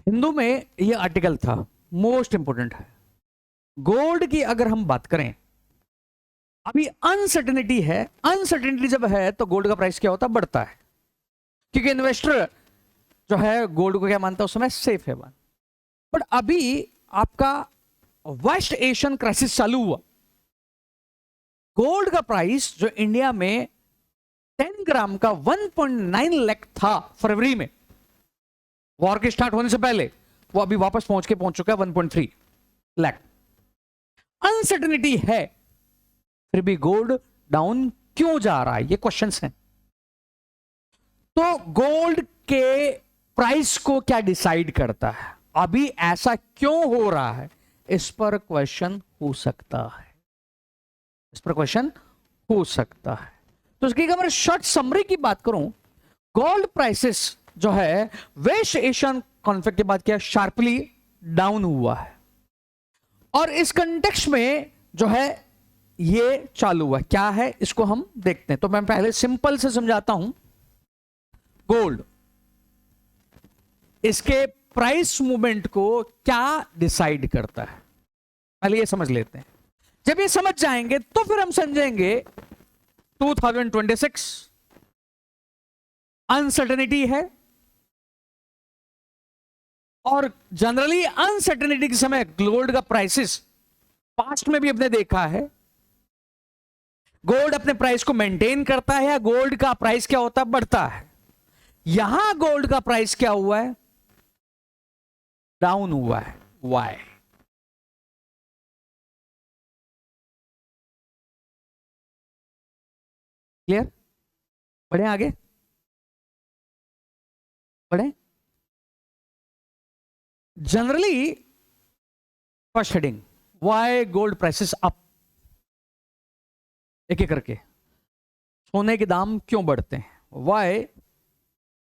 हिंदू में ये आर्टिकल था, मोस्ट इंपोर्टेंट है। गोल्ड की अगर हम बात करें, अभी अनसर्टेनिटी है। अनसर्टेनिटी जब है तो गोल्ड का प्राइस क्या होता है? बढ़ता है, क्योंकि इन्वेस्टर जो है गोल्ड को क्या मानता है उस समय? सेफ है वन। बट अभी आपका वेस्ट एशियन क्राइसिस चालू हुआ, गोल्ड का प्राइस जो इंडिया में 10 ग्राम का 1.9 लाख था फरवरी में, वॉर के स्टार्ट होने से पहले, वो अभी वापस पहुंच चुका है 1.3 लाख। अनसर्टेनिटी है, फिर भी गोल्ड डाउन क्यों जा रहा है? ये क्वेश्चंस हैं। तो गोल्ड के प्राइस को क्या डिसाइड करता है? अभी ऐसा क्यों हो रहा है? इस पर क्वेश्चन हो सकता है, इस पर क्वेश्चन हो सकता है। तो इसकी अगर मैं शॉर्ट समरी की बात करूं, गोल्ड प्राइसेस जो है वेस्ट एशियन कॉन्फ्लिक्ट के बाद क्या शार्पली डाउन हुआ है, और इस कंटेक्स्ट में जो है ये चालू हुआ। क्या है इसको हम देखते हैं। तो मैं पहले सिंपल से समझाता हूं। गोल्ड, इसके प्राइस मूवमेंट को क्या डिसाइड करता है, पहले ये समझ लेते हैं। जब ये समझ जाएंगे तो फिर हम समझेंगे 2026 अनसर्टेनिटी है, और जनरली अनसर्टेनिटी के समय गोल्ड का प्राइसेस पास्ट में भी अपने देखा है, गोल्ड अपने प्राइस को मेंटेन करता है या गोल्ड का प्राइस क्या होता है? बढ़ता है। यहां गोल्ड का प्राइस क्या हुआ है? डाउन हुआ है। वाई? क्लियर? बढ़े आगे, बढ़े। Generally first heading, why gold prices up. एक एक करके, सोने के दाम क्यों बढ़ते हैं? Why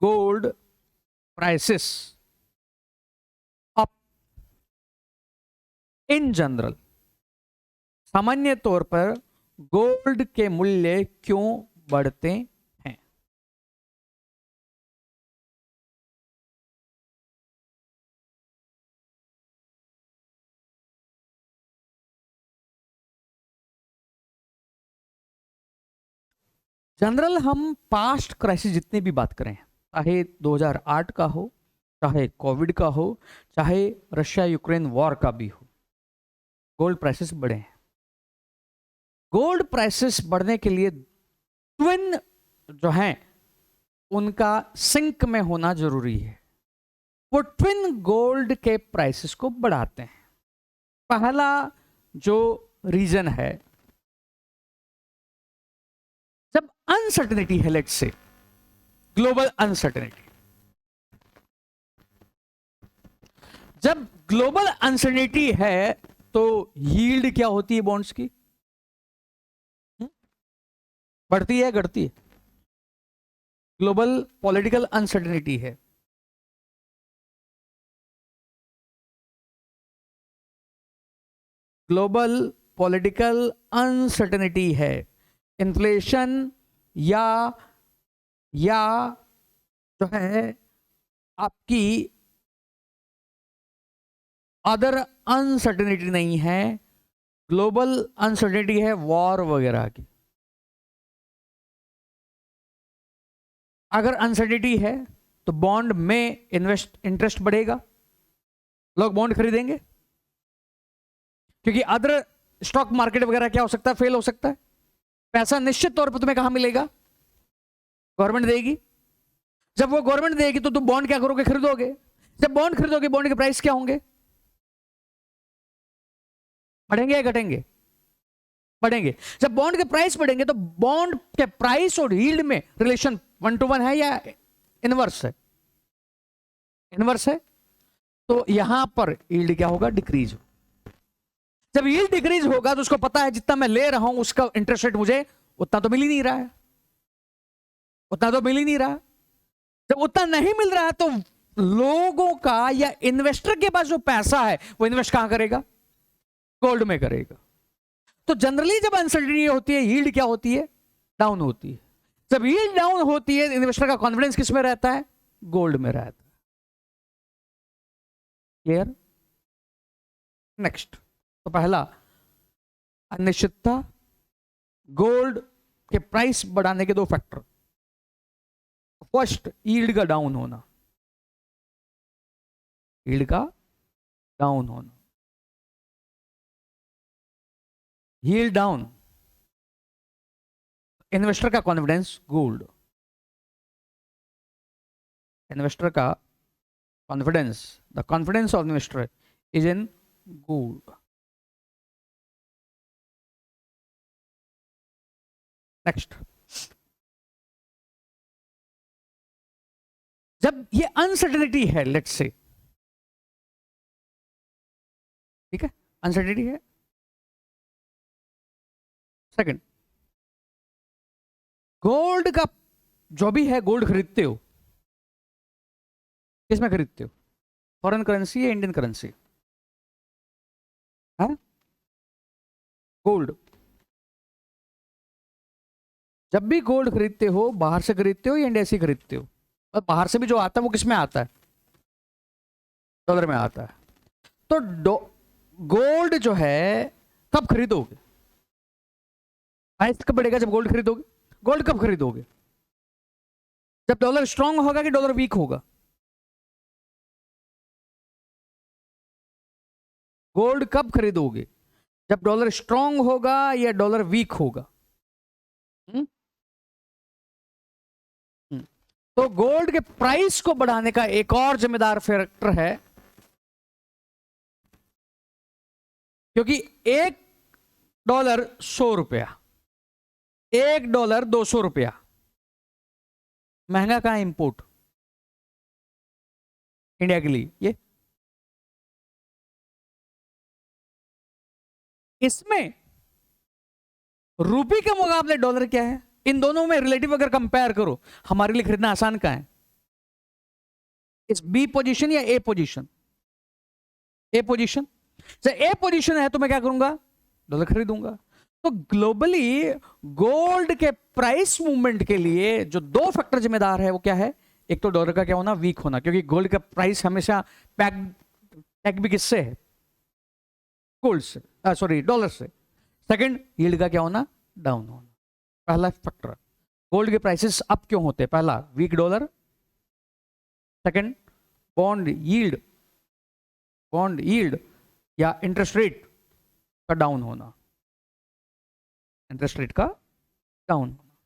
gold prices up in general. सामान्य तौर पर गोल्ड के मूल्य क्यों बढ़ते हैं? जनरल हम पास्ट क्राइसिस जितने भी बात करें, चाहे 2008 का हो, चाहे कोविड का हो, चाहे रशिया यूक्रेन वॉर का भी हो, गोल्ड प्राइसेस बढ़े हैं। गोल्ड प्राइसेस बढ़ने के लिए ट्विन जो हैं उनका सिंक में होना जरूरी है। वो ट्विन गोल्ड के प्राइसेस को बढ़ाते हैं। पहला जो रीजन है, जब अनसर्टेनिटी है, लेट्स से ग्लोबल अनसर्टेनिटी, जब ग्लोबल अनसर्टेनिटी है तो यील्ड क्या होती है बॉन्ड्स की? बढ़ती है, घटती है? ग्लोबल पॉलिटिकल अनसर्टेनिटी है, ग्लोबल पॉलिटिकल अनसर्टेनिटी है, इन्फ्लेशन या जो है आपकी अदर अनसर्टेनिटी नहीं है, ग्लोबल अनसर्टेनिटी है वॉर वगैरह की। अगर अनसर्टेनिटी है तो बॉन्ड में इंटरेस्ट बढ़ेगा, लोग बॉन्ड खरीदेंगे, क्योंकि अदर स्टॉक मार्केट वगैरह क्या हो सकता है? फेल हो सकता है। पैसा निश्चित तौर पर तुम्हें कहां मिलेगा? गवर्नमेंट देगी। जब वो गवर्नमेंट देगी तो तुम बॉन्ड क्या करोगे? खरीदोगे। जब बॉन्ड खरीदोगे, बॉन्ड के प्राइस क्या होंगे? बढ़ेंगे या घटेंगे? बढ़ेंगे। जब बॉन्ड के प्राइस बढ़ेंगे तो बॉन्ड के प्राइस और यील्ड में रिलेशन 1 to 1 है या इनवर्स है? इनवर्स है। तो यहां पर यील्ड क्या होगा? डिक्रीज हो। जब यील्ड डिक्रीज होगा तो उसको पता है जितना मैं ले रहा हूं उसका इंटरेस्ट रेट मुझे उतना तो मिल ही नहीं रहा है, उतना तो मिल ही नहीं रहा। जब उतना नहीं मिल रहा है तो लोगों का या इन्वेस्टर के पास जो पैसा है वो इन्वेस्ट कहां करेगा? गोल्ड में करेगा। तो जनरली जब अनसर्टेनिटी होती है, यील्ड क्या होती है? डाउन होती है। जब यील्ड डाउन होती है, इन्वेस्टर का कॉन्फिडेंस किस में रहता है? गोल्ड में रहता है। क्लियर? नेक्स्ट, तो पहला अनिश्चितता, गोल्ड के प्राइस बढ़ाने के दो फैक्टर। फर्स्ट, यील्ड का डाउन होना, यील्ड का डाउन होना, यील्ड डाउन, इन्वेस्टर का कॉन्फिडेंस गोल्ड, इन्वेस्टर का confidence, the confidence of investor is in gold. Next, जब ये अनसर्टेनिटी है, लेट्स से, ठीक है, अनसर्टेनिटी है। सेकंड, गोल्ड का जो भी है, गोल्ड खरीदते हो, किसमें खरीदते हो? फॉरेन करेंसी या इंडियन करेंसी? हाँ, गोल्ड। जब भी गोल्ड खरीदते हो, बाहर से खरीदते हो या इंडिया से खरीदते हो? और बाहर से भी जो आता है वो किस में आता है? डॉलर में आता है। तो गोल्ड जो है कब खरीदोगे? प्राइस कब बढ़ेगा जब गोल्ड खरीदोगे? गोल्ड कब खरीदोगे? जब डॉलर स्ट्रांग होगा कि डॉलर वीक होगा? गोल्ड कब खरीदोगे? जब डॉलर स्ट्रांग होगा या डॉलर वीक होगा? हुँ? तो गोल्ड के प्राइस को बढ़ाने का एक और जिम्मेदार फैक्टर है, क्योंकि $1 $100, $1 $200, महंगा कहां है इंपोर्ट इंडिया के लिए? ये इसमें रूपी के मुकाबले डॉलर क्या है? इन दोनों में रिलेटिव अगर कंपेयर करो, हमारे लिए खरीदना आसान कहां है? इस बी पोजीशन या ए पोजीशन? ए पोजीशन। ए पोजीशन है तो मैं क्या करूंगा? डॉलर खरीदूंगा। तो ग्लोबली गोल्ड के प्राइस मूवमेंट के लिए जो दो फैक्टर जिम्मेदार है वो क्या है? एक तो डॉलर का क्या होना, वीक होना, क्योंकि गोल्ड का प्राइस हमेशा पैक भी किससे है? गोल्ड से, सॉरी डॉलर से। सेकंड, यील्ड का क्या होना? डाउन होना। पहला फैक्टर, गोल्ड के प्राइसेस अप क्यों होते हैं? पहला, weak dollar. Second, bond yield या इंटरेस्ट रेट का डाउन होना, इंटरेस्ट रेट का डाउन होना।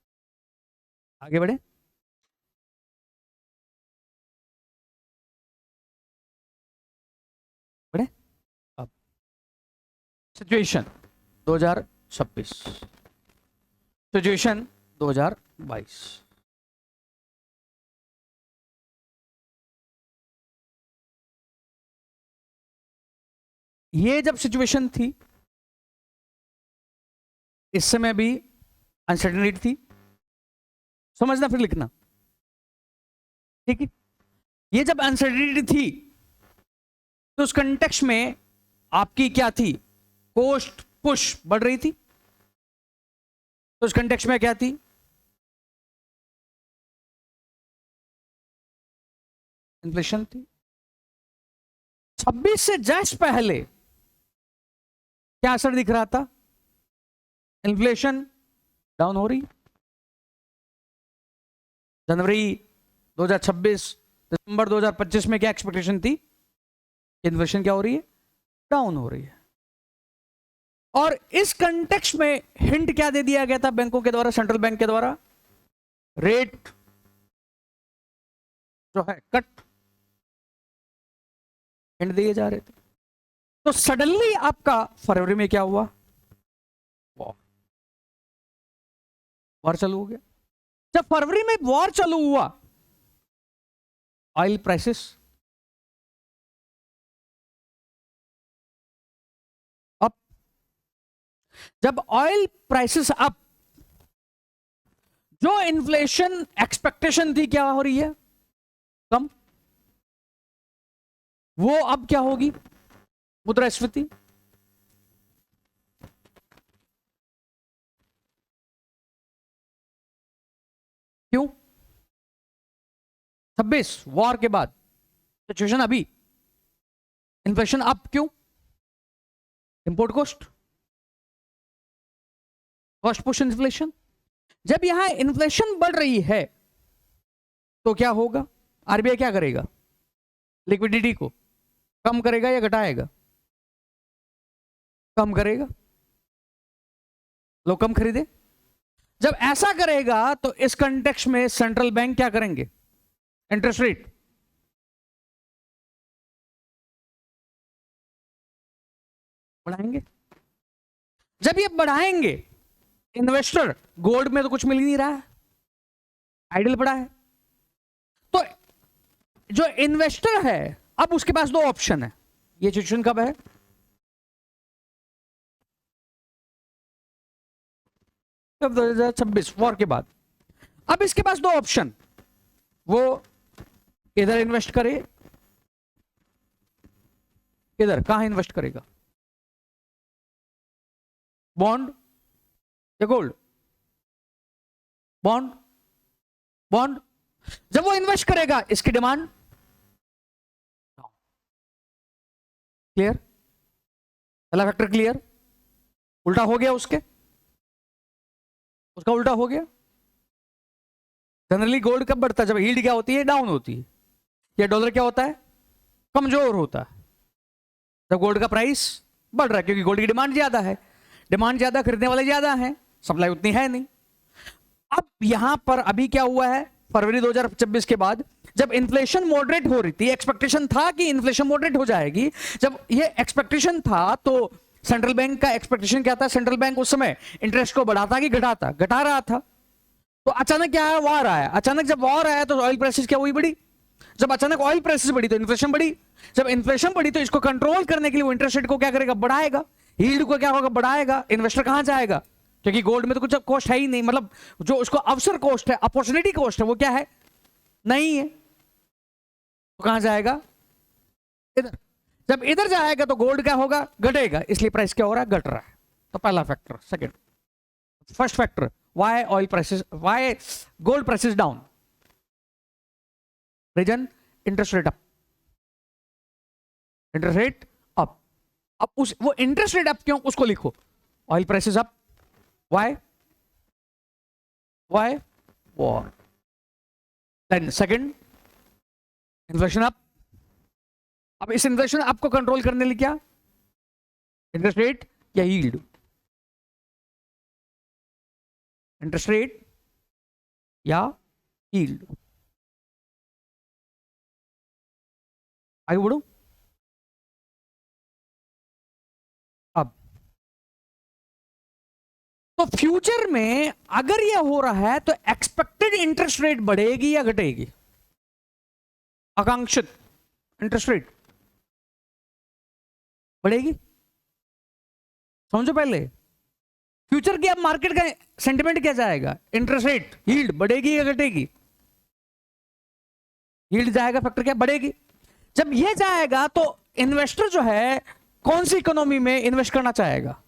आगे बढ़े। बढ़े अब सिचुएशन 2026, सिचुएशन 2022। ये जब सिचुएशन थी, इस समय भी अनसर्टेनिटी थी। समझना फिर लिखना, ठीक है? ये जब अनसर्टेनिटी थी तो उस कंटेक्स्ट में आपकी क्या थी? कॉस्ट पुश बढ़ रही थी। तो उस कंटेक्स्ट में क्या थी? इन्फ्लेशन थी। 26 से जस्ट पहले क्या असर दिख रहा था? इन्फ्लेशन डाउन हो रही। जनवरी 2026, दिसंबर 2025 में क्या एक्सपेक्टेशन थी? इन्फ्लेशन क्या हो रही है? डाउन हो रही है। और इस कंटेक्स्ट में हिंट क्या दे दिया गया था बैंकों के द्वारा, सेंट्रल बैंक के द्वारा? रेट जो है कट, हिंट दिए जा रहे थे। तो सडनली आपका फरवरी में क्या हुआ? वॉर चालू हो गया। जब फरवरी में वॉर चालू हुआ, ऑयल प्राइसेस अप। जब ऑयल प्राइसेस अप, जो इन्फ्लेशन एक्सपेक्टेशन थी क्या हो रही है? कम। वो अब क्या होगी? मुद्रास्फीति। क्यों? 26 वॉर के बाद सिचुएशन अभी इन्फ्लेशन अप क्यों? Import cost, cost push inflation. जब यहां इन्फ्लेशन बढ़ रही है तो क्या होगा? आरबीआई क्या करेगा? लिक्विडिटी को कम करेगा या घटाएगा? कम करेगा, लोग कम खरीदे। जब ऐसा करेगा तो इस कंटेक्स्ट में सेंट्रल बैंक क्या करेंगे? इंटरेस्ट रेट बढ़ाएंगे। जब ये बढ़ाएंगे, इन्वेस्टर गोल्ड में तो कुछ मिल ही नहीं रहा है, आइडल पड़ा है, तो जो इन्वेस्टर है अब उसके पास दो ऑप्शन है। ये सिचुएशन कब है? कब? 2026 वॉर के बाद। अब इसके पास दो ऑप्शन, वो इधर इन्वेस्ट करे, इधर कहां इन्वेस्ट करेगा? बॉन्ड या गोल्ड? Bond, bond. जब वो इन्वेस्ट करेगा इसकी डिमांड क्लियर, पहला फैक्टर क्लियर। उल्टा हो गया, उसका उल्टा हो गया। जनरली गोल्ड कब बढ़ता है? जब यील्ड क्या होती है? डाउन होती है। या डॉलर क्या होता है? कमजोर होता है। जब गोल्ड का प्राइस बढ़ रहा है, क्योंकि गोल्ड की डिमांड ज्यादा है, डिमांड ज्यादा, खरीदने वाले ज्यादा हैं, सप्लाई उतनी है नहीं। अब यहां पर अभी क्या हुआ है? फरवरी 2026 के बाद जब इन्फ्लेशन मॉडरेट हो रही थी, एक्सपेक्टेशन था कि इन्फ्लेशन मॉडरेट हो जाएगी। जब ये एक्सपेक्टेशन था तो सेंट्रल बैंक का एक्सपेक्टेशन क्या था? सेंट्रल बैंक उस समय इंटरेस्ट को बढ़ाता कि घटाता? घटा रहा था। तो अचानक क्या है? वॉर आया। अचानक जब वॉर आया तो ऑयल प्राइसेस क्या हुई? बढ़ी। जब अचानक ऑयल प्राइसेस बढ़ी तो इन्फ्लेशन बढ़ी। जब इन्फ्लेशन बढ़ी तो इसको कंट्रोल करने के लिए वो इंटरेस्ट रेट को क्या करेगा? बढ़ाएगा। यील्ड को क्या होगा? बढ़ाएगा। इन्वेस्टर कहां जाएगा? क्योंकि गोल्ड में तो कुछ कॉस्ट है ही नहीं, मतलब जो उसको अवसर कॉस्ट है, अपॉर्चुनिटी कॉस्ट है, वो क्या है? नहीं है। तो कहां जाएगा? इधर। जब इधर जाएगा तो गोल्ड क्या होगा? घटेगा, इसलिए प्राइस क्या हो रहा है? घट रहा है। तो पहला factor. Second, first factor, why oil prices, why gold prices down? Reason, interest rate up. Interest rate up. अब उस वो इंटरेस्ट रेट अप क्यों, उसको लिखो। Oil prices up, why? Why? War. Then second, inflation up. अब इस inflation up को control करने के लिए क्या? इंटरेस्ट रेट या यील्ड? इंटरेस्ट रेट या यील्ड? आगे बढ़ो। अब तो फ्यूचर में अगर यह हो रहा है तो एक्सपेक्टेड इंटरेस्ट रेट बढ़ेगी या घटेगी? आकांक्षित इंटरेस्ट रेट बढ़ेगी। समझो पहले, फ्यूचर की अब मार्केट का सेंटिमेंट क्या जाएगा? इंटरेस्ट रेट, यील्ड बढ़ेगी या घटेगी? यील्ड जाएगा, फैक्टर क्या? बढ़ेगी। जब ये जाएगा तो इन्वेस्टर जो है कौन सी इकोनॉमी में इन्वेस्ट करना चाहेगा?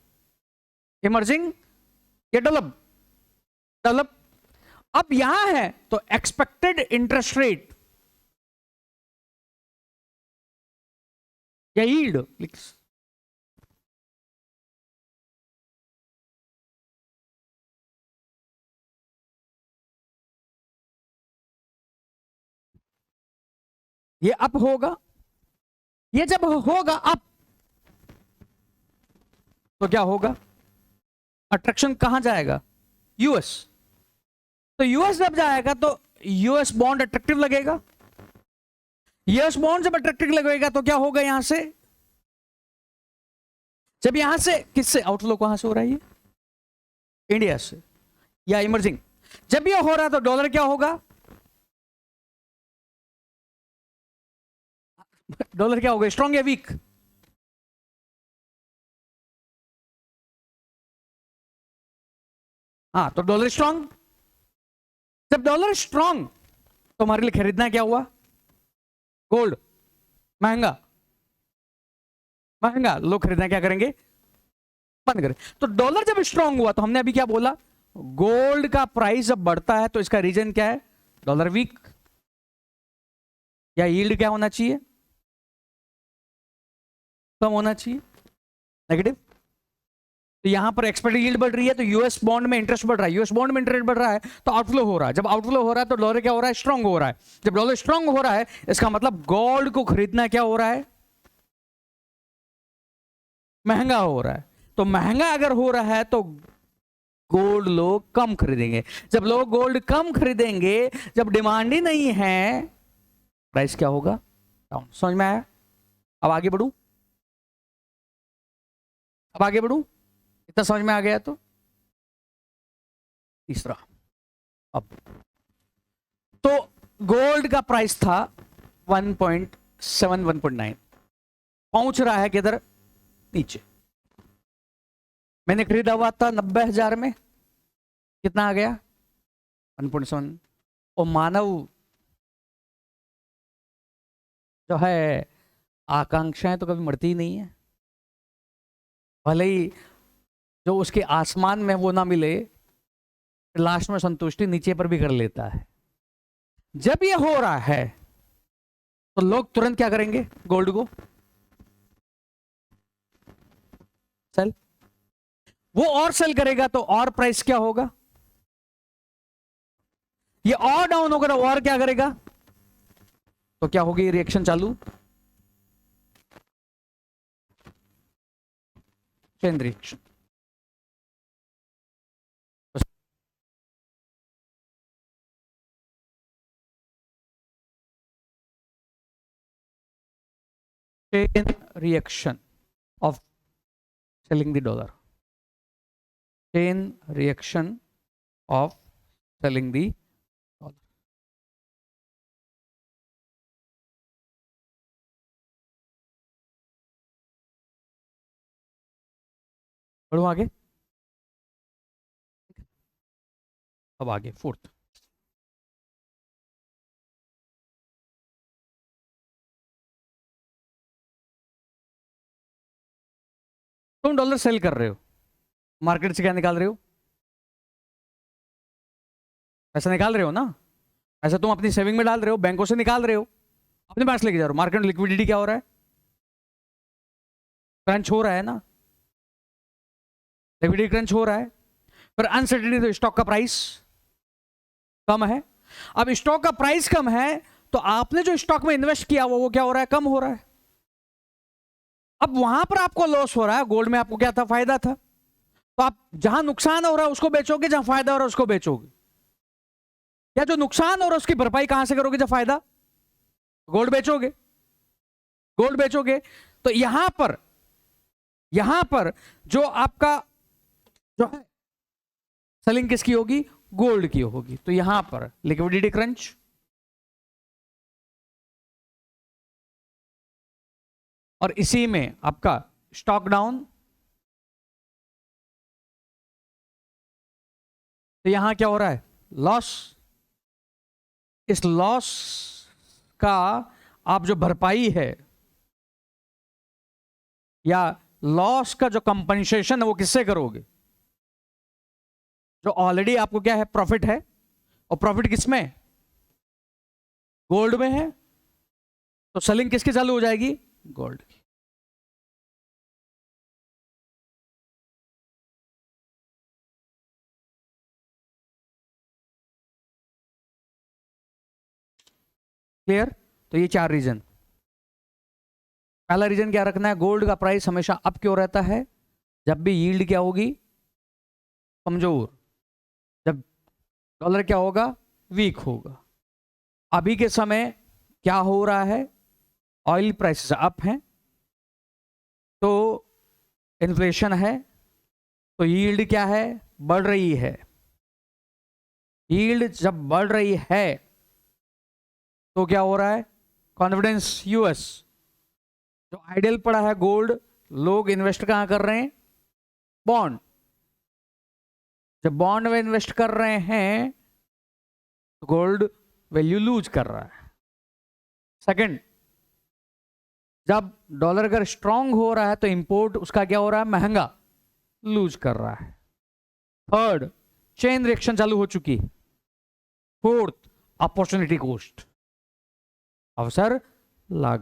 इमर्जिंग या डेवलप? डेवलप। अब यहां है तो एक्सपेक्टेड इंटरेस्ट रेट या यील्ड? ये अप होगा। ये जब होगा अप तो क्या होगा? अट्रैक्शन कहां जाएगा? यूएस। तो यूएस जब जाएगा तो यूएस बॉन्ड अट्रैक्टिव लगेगा। यूएस बॉन्ड जब अट्रैक्टिव लगेगा तो क्या होगा? यहां से, जब यहां से, किससे आउटफ्लो कहां से हो रहा है? ये इंडिया से या इमर्जिंग। जब ये हो रहा है तो डॉलर क्या होगा? डॉलर क्या होगा? स्ट्रॉन्ग या वीक? हाँ, तो डॉलर स्ट्रॉन्ग। जब डॉलर स्ट्रॉन्ग तो हमारे लिए खरीदना क्या हुआ? गोल्ड। महंगा, महंगा, लोग खरीदना क्या करेंगे? बंद करें। तो डॉलर जब स्ट्रॉन्ग हुआ तो हमने अभी क्या बोला? गोल्ड का प्राइस जब बढ़ता है तो इसका रीजन क्या है? डॉलर वीक या यील्ड क्या होना चाहिए? कम होना चाहिए, नेगेटिव। तो यहां पर एक्सपेक्टेड यील्ड बढ़ रही है तो यूएस बॉन्ड में इंटरेस्ट बढ़ रहा है, यूएस बॉन्ड में इंटरेस्ट बढ़ रहा है तो आउटफ्लो हो रहा है। जब आउटफ्लो हो रहा है तो डॉलर क्या हो रहा है, स्ट्रांग हो रहा है। जब डॉलर स्ट्रांग हो रहा है इसका मतलब गोल्ड को खरीदना क्या हो रहा है, महंगा हो रहा है। तो महंगा अगर हो रहा है तो गोल्ड लोग कम खरीदेंगे। जब लोग गोल्ड कम खरीदेंगे, जब डिमांड ही नहीं है, प्राइस क्या होगा, डाउन। समझ में आया? अब आगे बढ़ू, अब आगे बढ़ू, इतना समझ में आ गया तो तीसरा। अब तो गोल्ड का प्राइस था 1.7 1.9, पहुंच रहा है किधर, नीचे। मैंने खरीदा हुआ था 90,000 में, कितना आ गया 1.7। और मानव जो है आकांक्षाएं तो कभी मरती ही नहीं है, भले ही जो उसके आसमान में वो ना मिले, लास्ट में संतुष्टि नीचे पर भी कर लेता है। जब ये हो रहा है तो लोग तुरंत क्या करेंगे, गोल्ड को सेल। वो और सेल करेगा तो और प्राइस क्या होगा, ये और डाउन होगा तो और क्या करेगा, तो क्या होगी रिएक्शन चालू, chain reaction. Chain reaction of selling the dollar, chain reaction of selling the dollar। बढ़ू आगे, अब आगे फोर्थ। तुम डॉलर सेल कर रहे हो, मार्केट से क्या निकाल रहे हो, पैसा निकाल रहे हो ना, ऐसा तुम अपनी सेविंग में डाल रहे हो, बैंकों से निकाल रहे हो, अपने पास लेके जा रहे हो। मार्केट में लिक्विडिटी क्या हो रहा है, क्रंच हो रहा है ना, लिक्विडिटी क्रंच हो रहा है। पर अनसर्टेनिटी, तो स्टॉक का प्राइस कम है। अब स्टॉक का प्राइस कम है तो आपने जो स्टॉक में इन्वेस्ट किया वो क्या हो रहा है, कम हो रहा है। अब वहां पर आपको लॉस हो रहा है, गोल्ड में आपको क्या था, फायदा था। तो आप जहां नुकसान हो रहा है उसको बेचोगे, जहां फायदा हो रहा है उसको बेचोगे। या जो नुकसान हो रहा है उसकी भरपाई कहां से करोगे, जब फायदा, गोल्ड बेचोगे, गोल्ड बेचोगे। तो यहां पर जो आपका जो है सेलिंग किसकी होगी, गोल्ड की होगी। तो यहां पर लिक्विडिटी क्रंच, और इसी में आपका स्टॉक डाउन। तो यहां क्या हो रहा है, लॉस। इस लॉस का आप जो भरपाई है या लॉस का जो कंपनसेशन है वो किससे करोगे, जो ऑलरेडी आपको क्या है, प्रॉफिट है। और प्रॉफिट किसमें, गोल्ड में है। तो सेलिंग किसकी चालू हो जाएगी, गोल्ड की। क्लियर? तो ये 4 रीजन। पहला रीजन क्या रखना है, गोल्ड का प्राइस हमेशा अप क्यों रहता है, जब भी यील्ड क्या होगी, कमजोर। जब डॉलर क्या होगा, वीक होगा। अभी के समय क्या हो रहा है, ऑयल प्राइसेस अप हैं तो इन्फ्लेशन है, तो यील्ड क्या है, बढ़ रही है। यील्ड जब बढ़ रही है तो क्या हो रहा है, कॉन्फिडेंस यूएस, जो आइडियल पड़ा है गोल्ड, लोग इन्वेस्ट कहां कर रहे हैं, बॉन्ड। जब बॉन्ड में इन्वेस्ट कर रहे हैं तो गोल्ड वैल्यू लूज कर रहा है। सेकंड, जब डॉलर अगर स्ट्रांग हो रहा है तो इंपोर्ट उसका क्या हो रहा है, महंगा, लूज कर रहा है। थर्ड, चेन रिएक्शन चालू हो चुकी। फोर्थ, अपॉर्चुनिटी कॉस्ट, अवसर लागत।